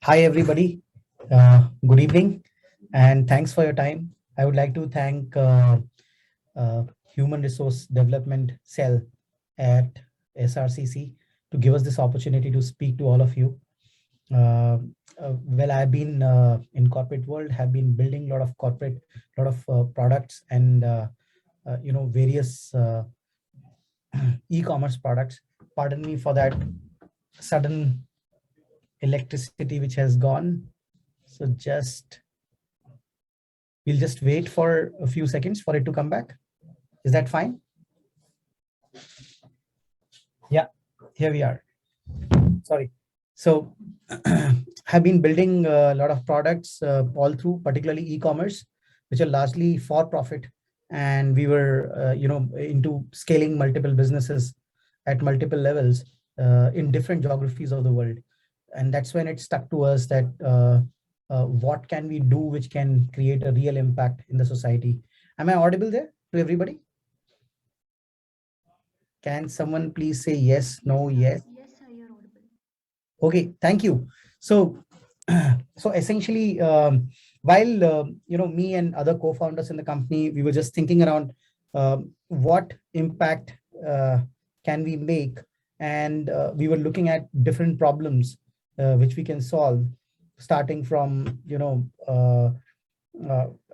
Hi, everybody. Good evening, and thanks for your time. I would like to thank uh, Human Resource Development Cell at SRCC to give us this opportunity to speak to all of you. Well, I've been in corporate world, have been building a lot of corporate, lot of products and various e-commerce products. Pardon me for that sudden electricity which has gone. So we'll just wait for a few seconds for it to come back. Is that fine? Yeah, here we are. Sorry. So have been building a lot of products all through, particularly e-commerce, which are largely for profit. And we were, into scaling multiple businesses at multiple levels in different geographies of the world. And that's when it stuck to us that what can we do which can create a real impact in the society. Am I audible there to everybody? Can someone please say yes, no, yes? Yes, sir, you're audible. Okay, thank you. So, so essentially, while me and other co-founders in the company, we were just thinking around what impact can we make, and we were looking at different problems which we can solve, starting from uh,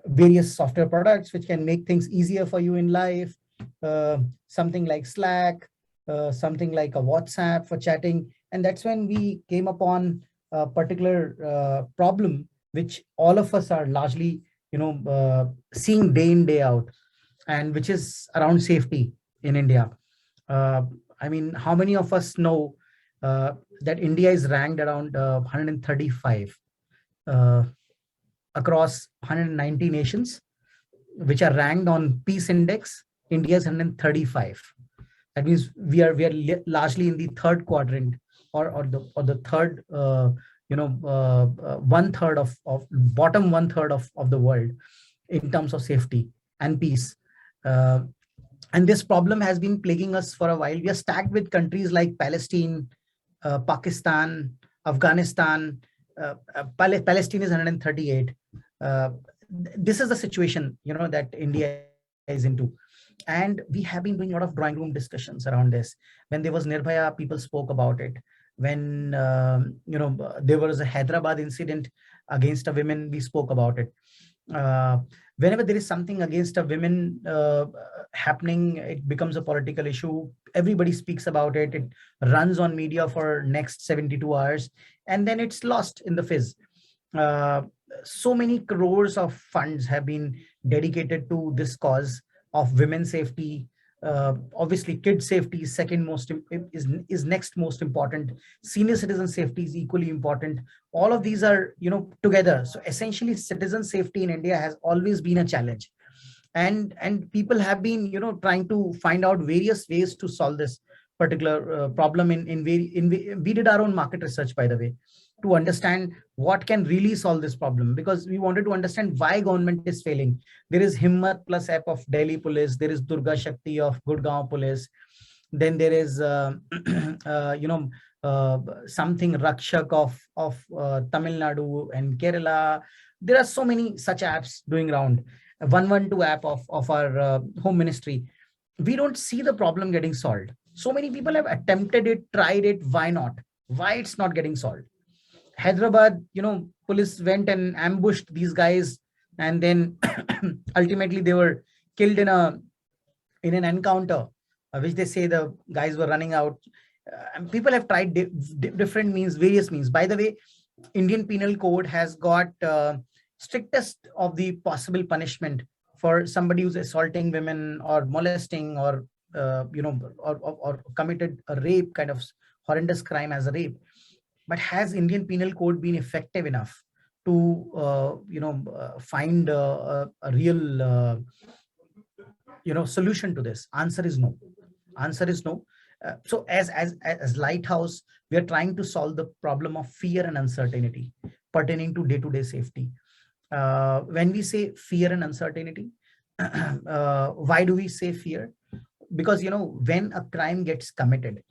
various software products which can make things easier for you in life, something like Slack, something like a WhatsApp for chatting. And that's when we came upon a particular problem which all of us are largely seeing day in day out, and which is around safety in India. uh, I mean, how many of us know uh, that India is ranked around 135 uh, across 190 nations which are ranked on peace index? India is 135. That means we are largely in the third quadrant, or the third, one third of bottom one third of the world in terms of safety and peace. uh, and this problem has been plaguing us for a while. We are stacked with countries like Palestine, Pakistan, Afghanistan. Palestine is 138. uh, this is the situation that India is into. And we have been doing a lot of drawing room discussions around this. When there was Nirbhaya, people spoke about it. When there was a Hyderabad incident against a woman, we spoke about it. uh, Whenever there is something against a woman happening, it becomes a political issue. Everybody speaks about it. It runs on media for next 72 hours, and then it's lost in the fizz. uh, so many crores of funds have been dedicated to this cause of women's safety. Obviously, kid safety is second most is next most important. Senior citizen safety is equally important. All of these are together. So essentially, citizen safety in India has always been a challenge, and people have been trying to find out various ways to solve this particular problem. We did our own market research, by the way, to understand what can really solve this problem, because we wanted to understand why government is failing. There is Himmat Plus app of Delhi Police, there is Durga Shakti of Gurgaon Police, then there is uh, something Rakshak of Tamil Nadu and Kerala. There are so many such apps doing round. 112 app of our home ministry. We don't see the problem getting solved. So many people have attempted it, tried it. Why not? Why it's not getting solved? Hyderabad, police went and ambushed these guys, and then ultimately they were killed in an encounter, which they say the guys were running out. And people have tried different means, various means. By the way, Indian Penal Code has got strictest of the possible punishment for somebody who's assaulting women or molesting, or committed a rape, kind of horrendous crime as a rape. But has Indian Penal Code been effective enough to find a real solution to this? Answer is no. Answer is no. So as Lighthouse, we are trying to solve the problem of fear and uncertainty pertaining to day-to-day safety. When we say fear and uncertainty, why do we say fear? Because when a crime gets committed,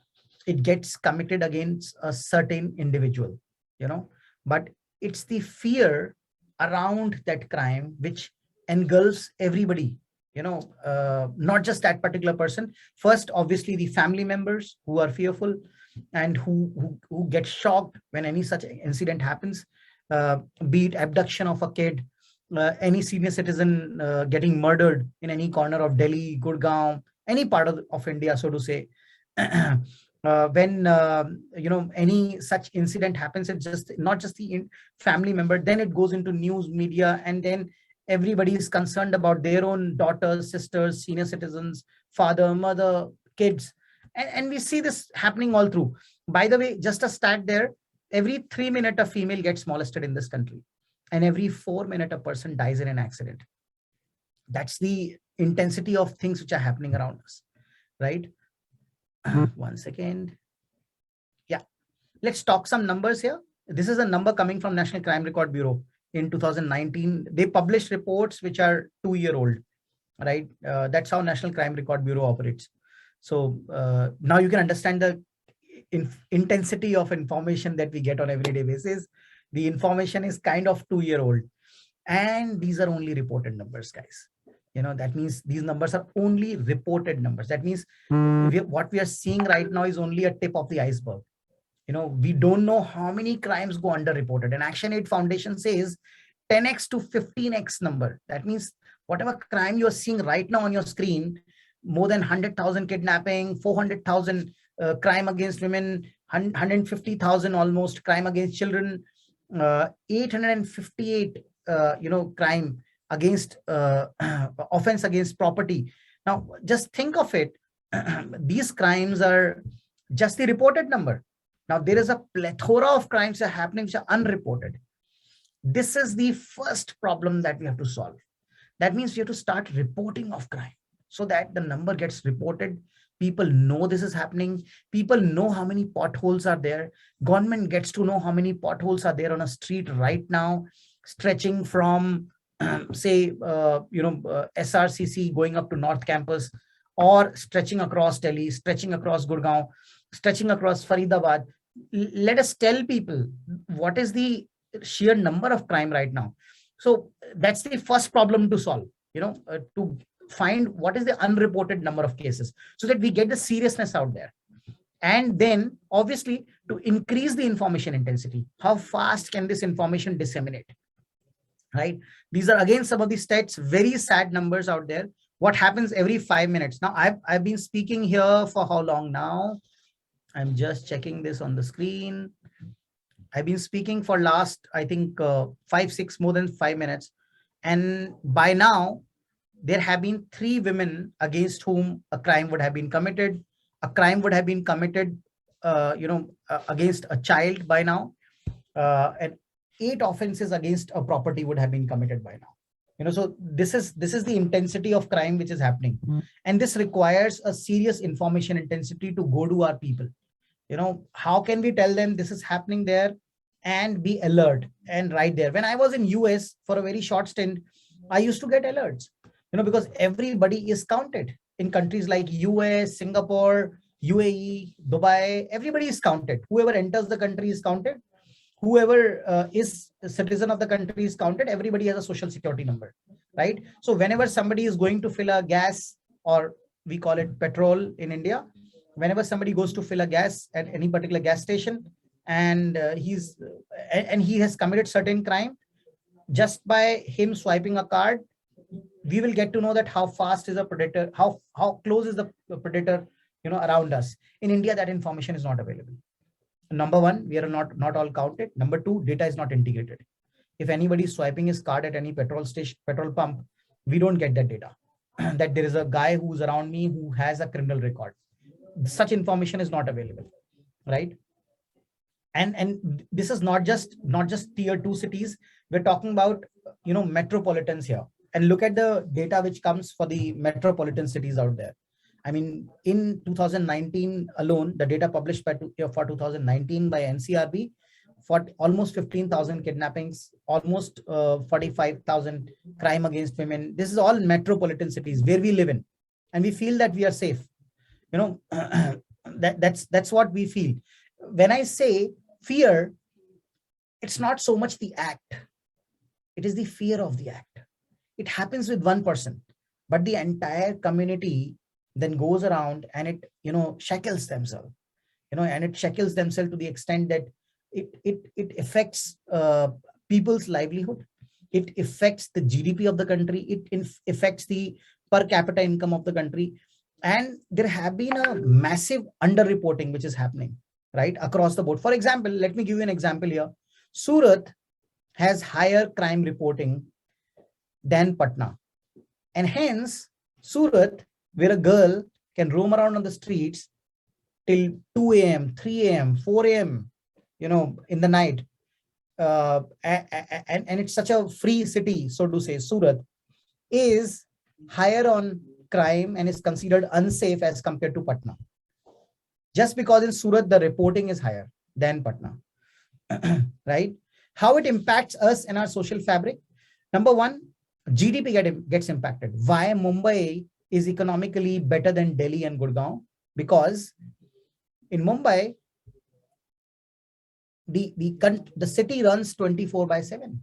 it gets committed against a certain individual. you know but it's the fear around that crime which engulfs everybody, not just that particular person. First, obviously, the family members who are fearful and who get shocked when any such incident happens, uh, be it abduction of a kid, any senior citizen getting murdered in any corner of Delhi, Gurgaon, any part of India, so to say. When any such incident happens, it's just not just the family member, then it goes into news media, and then everybody is concerned about their own daughters, sisters, senior citizens, father, mother, kids, and we see this happening all through. By the way, just a stat there: every 3 minutes a female gets molested in this country, and every 4 minutes a person dies in an accident. That's the intensity of things which are happening around us, right? 1 second. Yeah, let's talk some numbers here. This is a number coming from National Crime Record Bureau in 2019. They published reports which are 2-year-old, right? That's how National Crime Record Bureau operates. So now you can understand the intensity of information that we get on everyday basis. The information is kind of 2-year-old, and these are only reported numbers, guys. That means these numbers are only reported numbers. That means what we are seeing right now is only a tip of the iceberg. We don't know how many crimes go underreported. And Action Aid Foundation says 10x to 15x number. That means whatever crime you're seeing right now on your screen, more than 100,000 kidnapping, 400,000 crime against women, 150,000 almost crime against children, 858 crime against offense against property. Now just think of it. These crimes are just the reported number. Now there is a plethora of crimes that are happening which are unreported. This is the first problem that we have to solve. That means we have to start reporting of crime so that the number gets reported. People know this is happening. People know how many potholes are there. Government gets to know how many potholes are there on a street right now, stretching from say SRCC going up to North Campus, or stretching across Delhi, stretching across Gurgaon, stretching across Faridabad. Let us tell people what is the sheer number of crime right now. So that's the first problem to solve, to find what is the unreported number of cases so that we get the seriousness out there. And then obviously to increase the information intensity, how fast can this information disseminate, right? These are again some of the stats, very sad numbers out there. What happens every 5 minutes? Now I've been speaking here for how long now? I'm just checking this on the screen. I've been speaking for last, I think, more than 5 minutes. And by now, there have been 3 women against whom a crime would have been committed. A crime would have been committed, against a child by now. And 8 offenses against a property would have been committed by now. So this is the intensity of crime which is happening. And this requires a serious information intensity to go to our people. How can we tell them this is happening there and be alert and right there? When I was in US for a very short stint, I used to get alerts, because everybody is counted in countries like US, Singapore, UAE, Dubai. Everybody is counted. Whoever enters the country is counted. Whoever is a citizen of the country is counted. Everybody has a social security number, right? So whenever somebody is going to fill a gas, or we call it petrol in India, whenever somebody goes to fill a gas at any particular gas station, and he has committed certain crime, just by him swiping a card, we will get to know that how fast is a predator, how close is the predator, around us. In India, that information is not available. Number one, we are not all counted. Number two, data is not integrated. If anybody is swiping his card at any petrol station, petrol pump, we don't get that data that there is a guy who's around me who has a criminal record. Such information is not available, right? And this is not just tier 2 cities. We're talking about metropolitans here. And look at the data which comes for the metropolitan cities out there. I mean, in 2019 alone, the data published for 2019 by NCRB, for almost 15,000 kidnappings, almost 45,000 crime against women. This is all metropolitan cities where we live in, and we feel that we are safe. That's what we feel. When I say fear, it's not so much the act, it is the fear of the act. It happens with one person, but the entire community then goes around and it, shackles themselves, and it shackles themselves to the extent that it affects people's livelihood. It affects the GDP of the country. It affects the per capita income of the country. And there have been a massive underreporting which is happening right across the board. For example, let me give you an example here. Surat has higher crime reporting than Patna. And hence, Surat, where a girl can roam around on the streets till 2 a.m., 3 a.m., 4 a.m., in the night. And it's such a free city, so to say, Surat is higher on crime and is considered unsafe as compared to Patna. Just because in Surat, the reporting is higher than Patna, right? How it impacts us and our social fabric. Number one, GDP gets impacted. Why Mumbai is economically better than Delhi and Gurgaon? Because in Mumbai, the city runs 24/7.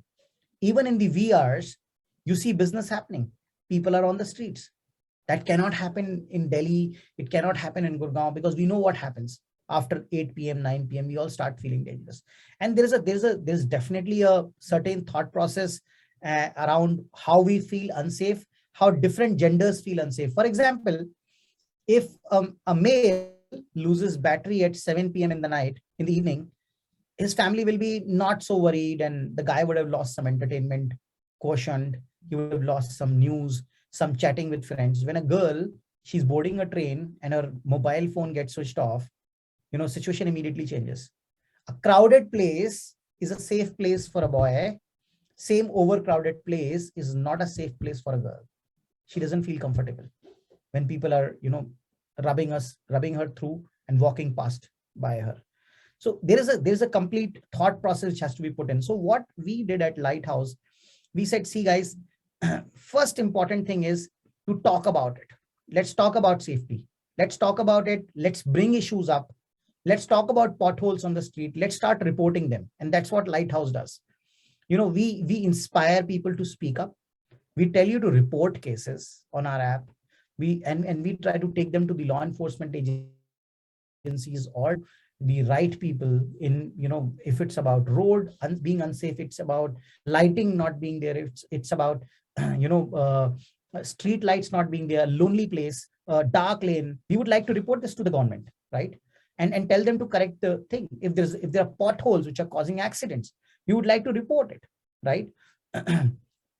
Even in the VRs, you see business happening. People are on the streets. That cannot happen in Delhi. It cannot happen in Gurgaon, because we know what happens after 8 p.m., 9 p.m. We all start feeling dangerous. And there's definitely a certain thought process around how we feel unsafe, how different genders feel unsafe. For example, if a male loses battery at 7 p.m. in the night, in the evening, his family will be not so worried, and the guy would have lost some entertainment quotient. He would have lost some news, some chatting with friends. When a girl, she's boarding a train and her mobile phone gets switched off, situation immediately changes. A crowded place is a safe place for a boy. Same overcrowded place is not a safe place for a girl. She doesn't feel comfortable when people are, rubbing her through and walking past by her. So there's a complete thought process which has to be put in. So what we did at Lythouse, we said, see guys, first important thing is to talk about it. Let's talk about safety. Let's talk about it. Let's bring issues up. Let's talk about potholes on the street. Let's start reporting them. And that's what Lythouse does. We inspire people to speak up. We tell you to report cases on our app. We try to take them to the law enforcement agencies or the right people in, if it's about road being unsafe, it's about lighting not being there, it's about street lights not being there, lonely place, dark lane. We would like to report this to the government, right? And tell them to correct the thing. If there are potholes which are causing accidents, we would like to report it, right?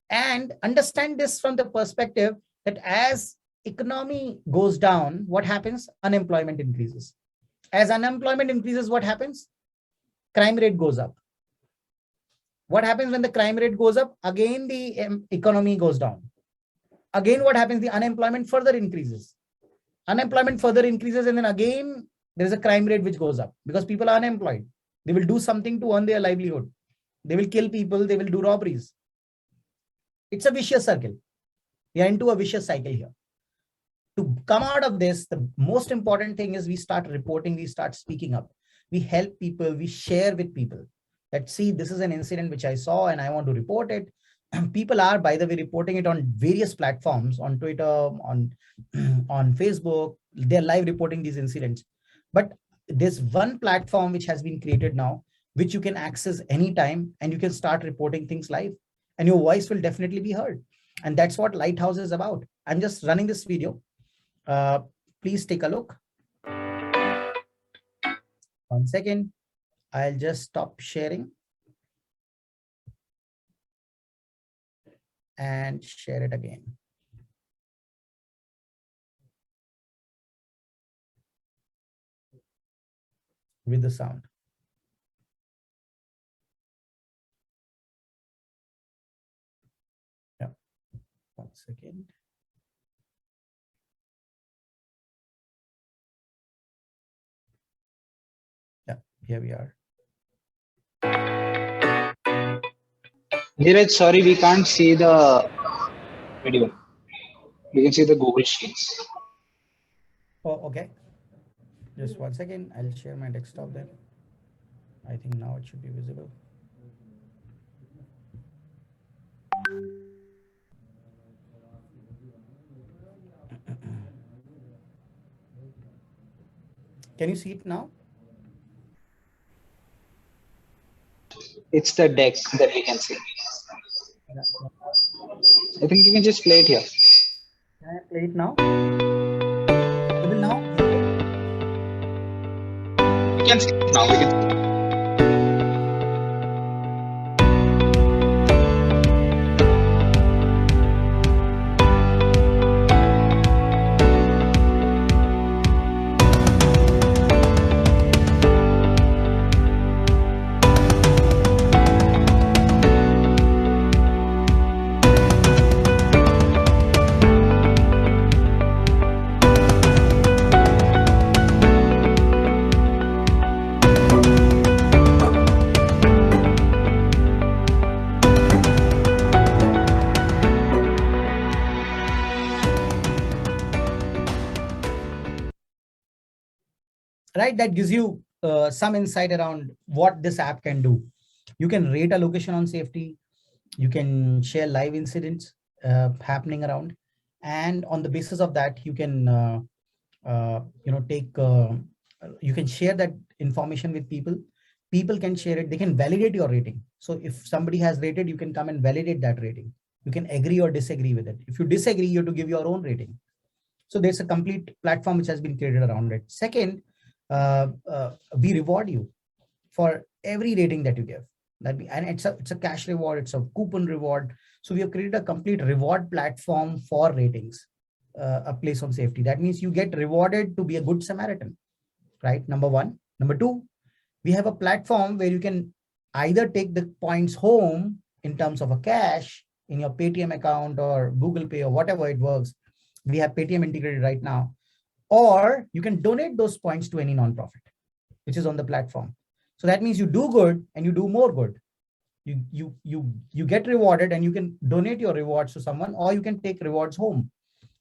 And understand this from the perspective that as economy goes down, what happens? Unemployment increases. As unemployment increases, what happens? Crime rate goes up. What happens when the crime rate goes up? Again, the economy goes down. Again, what happens? The unemployment further increases. Unemployment further increases, and then again, there's a crime rate which goes up because people are unemployed. They will do something to earn their livelihood. They will kill people. They will do robberies. It's a vicious circle. We are into a vicious cycle here. To come out of this, the most important thing is we start reporting, we start speaking up. We help people, we share with people that, see, this is an incident which I saw and I want to report it. People are, by the way, reporting it on various platforms, on Twitter, on Facebook. They're live reporting these incidents. But there's one platform which has been created now, which you can access anytime, and you can start reporting things live, and your voice will definitely be heard. And that's what Lythouse is about. I'm just running this video. Please take a look. 1 second. I'll just stop sharing and share it again. With the sound. Yeah. 1 second. Yeah, here we are. Dhiraj, sorry, we can't see the video. We can see the Google Sheets. Oh, okay. Just 1 second. I'll share my desktop then. I think now it should be visible. Can you see it now? It's the decks that we can see. Yeah, yeah. I think you can just play it here. Can I play it now? Able now? We can see it now. We can see it. Right, that gives you some insight around what this app can do. You can rate a location on safety, you can share live incidents happening around, and on the basis of that you can take you can share that information with people. People can share it, they can validate your rating. So if somebody has rated, you can come and validate that rating. You can agree or disagree with it. If you disagree, you have to give your own rating. So there's a complete platform which has been created around it. Second, we reward you for every rating that you give. And it's a cash reward, it's a coupon reward. So we have created a complete reward platform for ratings, a place on safety. That means you get rewarded to be a good Samaritan, right? Number one. Number two, we have a platform where you can either take the points home in terms of a cash in your Paytm account or Google Pay or whatever it works. We have Paytm integrated right now, or you can donate those points to any nonprofit which is on the platform. So that means you do good and you do more good. You get rewarded and you can donate your rewards to someone, or you can take rewards home,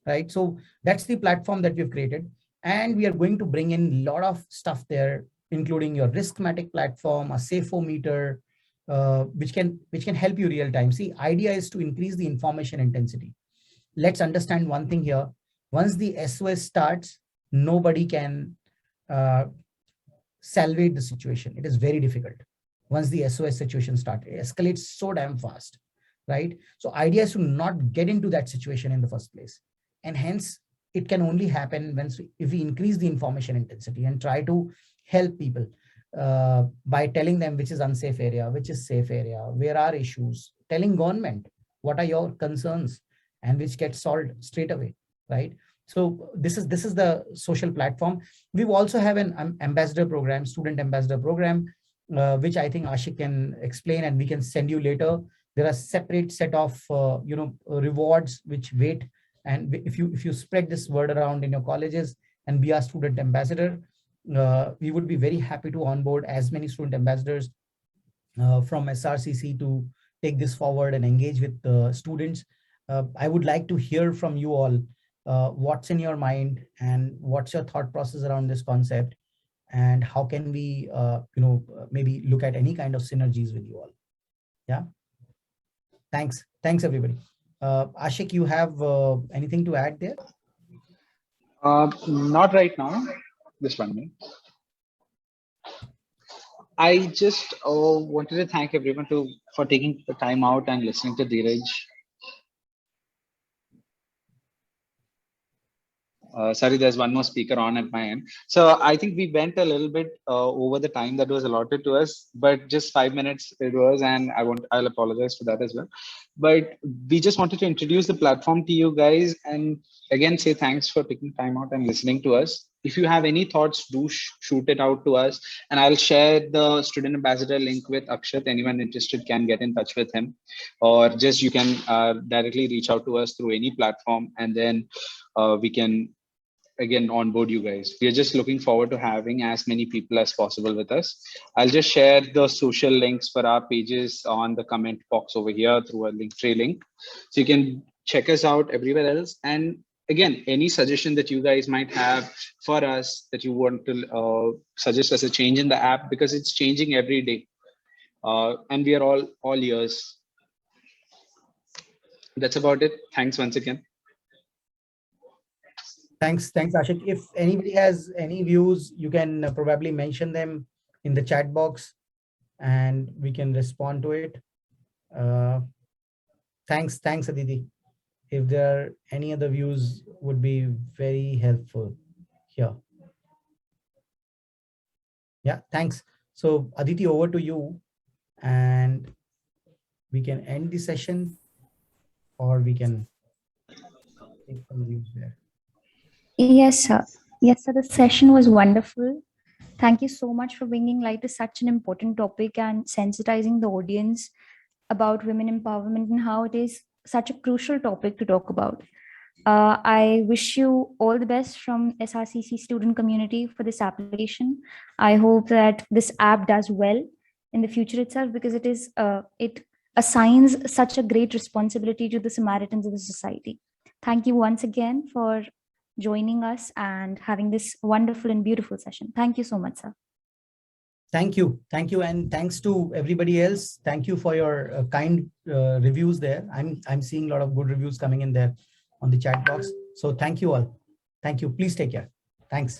right? So that's the platform that we've created, and we are going to bring in a lot of stuff there, including your Riskmatic platform, a Safo-meter, which can help you real time. See, idea is to increase the information intensity. Let's understand one thing here. Once the SOS starts, nobody can salvage the situation. It is very difficult. Once the SOS situation starts, it escalates so damn fast, right? So idea is to not get into that situation in the first place. And hence, it can only happen if we increase the information intensity and try to help people by telling them which is unsafe area, which is safe area, where are issues, telling government what are your concerns, and which gets solved straight away, right? So this is the social platform. We also have an ambassador program, student ambassador program, which I think Ashik can explain, and we can send you later. There are separate set of rewards which wait, and if you spread this word around in your colleges and be a student ambassador, we would be very happy to onboard as many student ambassadors from SRCC to take this forward and engage with the students. I would like to hear from you all what's in your mind and what's your thought process around this concept, and how can we maybe look at any kind of synergies with you all. Yeah, thanks everybody. Ashik, you have anything to add there? Not right now. Just 1 minute. I just wanted to thank everyone for taking the time out and listening to Dhiraj. Sorry, there's one more speaker on at my end. So I think we went a little bit over the time that was allotted to us, but just 5 minutes it was, and I'll apologize for that as well. But we just wanted to introduce the platform to you guys, and again say thanks for taking time out and listening to us. If you have any thoughts, do shoot it out to us, and I'll share the student ambassador link with Akshat. Anyone interested can get in touch with him, or just you can directly reach out to us through any platform, and then we can again onboard you guys. We are just looking forward to having as many people as possible with us. I'll just share the social links for our pages on the comment box over here through a Linktree link, so you can check us out everywhere else. And again, any suggestion that you guys might have for us that you want to suggest as a change in the app, because it's changing every day, and we are all ears. That's about it. Thanks once again. Thanks, Ashik. If anybody has any views, you can probably mention them in the chat box, and we can respond to it. Thanks, Aditi. If there are any other views, would be very helpful here. Yeah, thanks. So Aditi, over to you, and we can end the session, or we can take some views there. Yes, sir. Yes, sir. The session was wonderful. Thank you so much for bringing light to such an important topic and sensitizing the audience about women empowerment and how it is such a crucial topic to talk about. I wish you all the best from SRCC student community for this application. I hope that this app does well in the future itself, because it assigns such a great responsibility to the Samaritans of the society. Thank you once again for joining us and having this wonderful and beautiful session. Thank you so much, sir. Thank you, and thanks to everybody else. Thank you for your kind reviews there. I'm seeing a lot of good reviews coming in there on the chat box. So thank you all. Thank you. Please take care. Thanks.